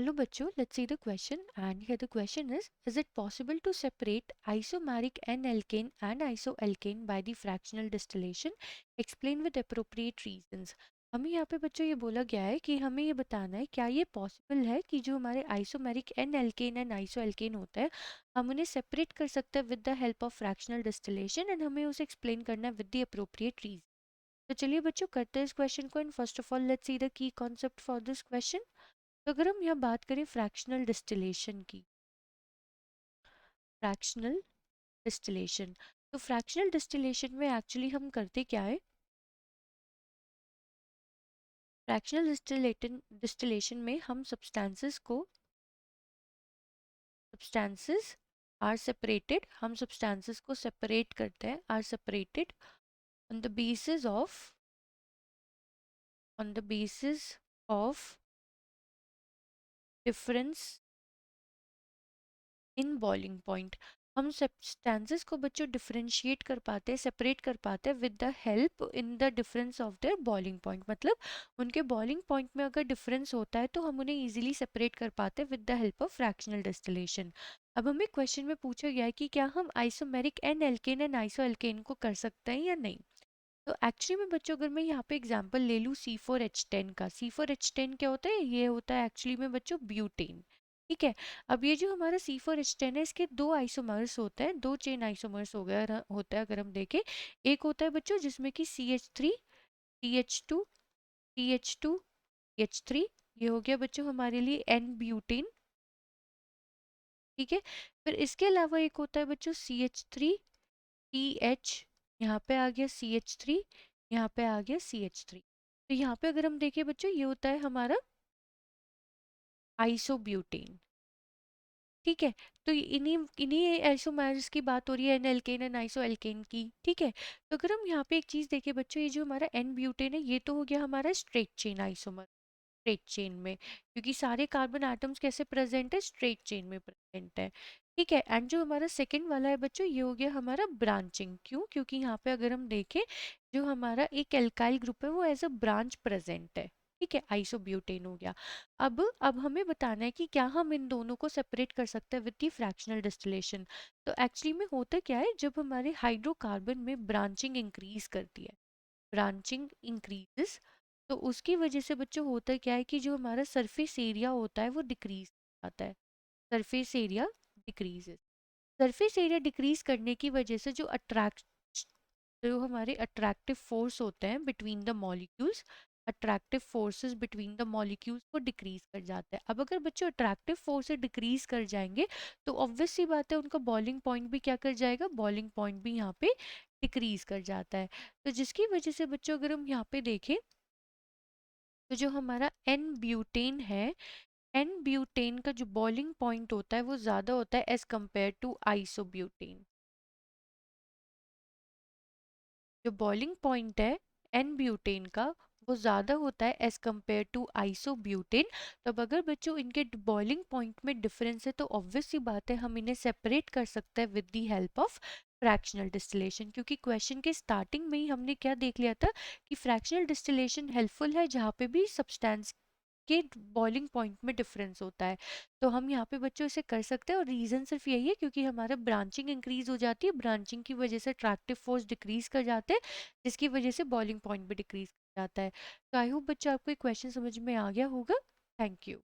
Hello bachcho, let's see the question, and here the question is it possible to separate isomeric N-alkane and isoalkane by the fractional distillation? Explain with appropriate reasons. हमें यहाँ पे बच्चों ये बोला गया है कि हमें ये बताना है क्या ये पॉसिबल है कि जो हमारे आइसोमेरिक एन एल्केन एंड आइसोएल्केन होता है हम उन्हें सेपरेट कर सकते हैं with the help of fractional distillation and हमें उसे एक्सप्लेन करना है विद द अप्रोप्रिएट रीजन। तो चलिए बच्चों करते हैं इस क्वेश्चन को and first of all let's see the key concept for this question. तो अगर हम यहाँ बात करें फ्रैक्शनल डिस्टिलेशन की, फ्रैक्शनल डिस्टिलेशन, तो फ्रैक्शनल डिस्टिलेशन में एक्चुअली हम करते क्या है? फ्रैक्शनल डिस्टिलेशन में हम सब्सटेंसेस आर सेपरेटेड, हम सब्सटेंसेस को सेपरेट करते हैं, are separated on the basis of difference in boiling point. हम सब्सटेंसेस को बच्चों डिफरेंशिएट कर पाते हैं, सेपरेट कर पाते हैं with the help in the difference of their boiling point. मतलब उनके बॉइलिंग पॉइंट में अगर डिफरेंस होता है तो हम उन्हें इजीली सेपरेट कर पाते हैं with the help of fractional distillation. अब हमें क्वेश्चन में पूछा गया है कि क्या हम आइसोमेरिक एन एल्केन एंड आइसोएल्केन को कर सकते हैं या नहीं। तो एक्चुअली में बच्चों अगर मैं यहाँ पे एग्जांपल ले लूँ C4H10 का, C4H10 क्या होता है? ये होता है एक्चुअली में बच्चों ब्यूटेन। ठीक है। अब ये जो हमारा C4H10 है इसके दो आइसोमर्स होते हैं, दो चेन आइसोमर्स हो गया होता है अगर हम देखें। एक होता है बच्चों जिसमें कि CH3 CH2 CH2 CH3, ये हो गया बच्चों हमारे लिए N ब्यूटेन। ठीक है। फिर इसके अलावा एक होता है बच्चों CH3 CH, यहाँ पे आ गया CH3, यहाँ पे आ गया CH3। तो यहाँ पे अगर हम देखें बच्चों ये होता है हमारा आइसोब्यूटेन। ठीक है। तो इन्हीं इन्हीं आइसोमर्स की बात हो रही है, n alkane and isoalkane की। ठीक है। तो अगर हम यहाँ पे एक चीज देखें बच्चों, ये जो हमारा एन ब्यूटेन है ये तो हो गया हमारा straight chain isomer, straight chain में, क्योंकि सारे कार्बन एटम्स कैसे प्रेजेंट है? स्ट्रेट चेन में प्रेजेंट है। ठीक है। एंड जो हमारा सेकंड वाला है बच्चों ये हो गया हमारा ब्रांचिंग। क्यों? क्योंकि यहाँ पे अगर हम देखें जो हमारा एक एल्काइल ग्रुप है वो एज अ ब्रांच प्रेजेंट है। ठीक है। आइसोब्यूटेन हो गया। अब हमें बताना है कि क्या हम इन दोनों को सेपरेट कर सकते हैं विद दी फ्रैक्शनल डिस्टिलेशन। तो एक्चुअली में होता क्या है, जब हमारे हाइड्रोकार्बन में ब्रांचिंग इंक्रीज करती है, ब्रांचिंग इंक्रीजेस, तो उसकी वजह से बच्चों होता क्या है कि जो हमारा सरफेस एरिया होता है वो डिक्रीज आता है। Surface area decreases, surface area decrease करने की वजह से जो हमारे अट्रैक्टिव फोर्स होते हैं between the molecules, attractive forces between the molecules को डिक्रीज कर जाता है। अब अगर बच्चों अट्रैक्टिव फोर्स डिक्रीज कर जाएंगे तो ऑब्वियस सी बात है उनका बॉइलिंग पॉइंट भी क्या कर जाएगा? बॉइलिंग पॉइंट भी यहाँ पे डिक्रीज कर जाता है। तो जिसकी वजह से बच्चों अगर हम यहाँ पे देखें तो जो हमारा एन ब्यूटेन है, एन ब्यूटेन का जो बॉइलिंग पॉइंट होता है वो ज़्यादा होता है एज कंपेयर टू आइसोब्यूटेन। जो बॉइलिंग पॉइंट है एन ब्यूटेन का वो ज़्यादा होता है एज कंपेयर टू आइसोब्यूटेन। तो अब अगर बच्चों इनके बॉइलिंग पॉइंट में डिफरेंस है तो ऑब्वियस सी बात है हम इन्हें सेपरेट कर सकते हैं with the help of fractional distillation. क्योंकि क्वेश्चन के स्टार्टिंग में ही हमने क्या देख लिया था कि फ्रैक्शनल डिस्टिलेशन हेल्पफुल है जहाँ पे भी सब्सटेंस के बॉइलिंग पॉइंट में डिफरेंस होता है। तो हम यहाँ पे बच्चों इसे कर सकते हैं और रीज़न सिर्फ यही है क्योंकि हमारा ब्रांचिंग इंक्रीज हो जाती है, ब्रांचिंग की वजह से अट्रैक्टिव फोर्स डिक्रीज कर जाते हैं जिसकी वजह से बॉइलिंग पॉइंट भी डिक्रीज कर जाता है। तो आई होप बच्चों आपको ये क्वेश्चन समझ में आ गया होगा। Thank you.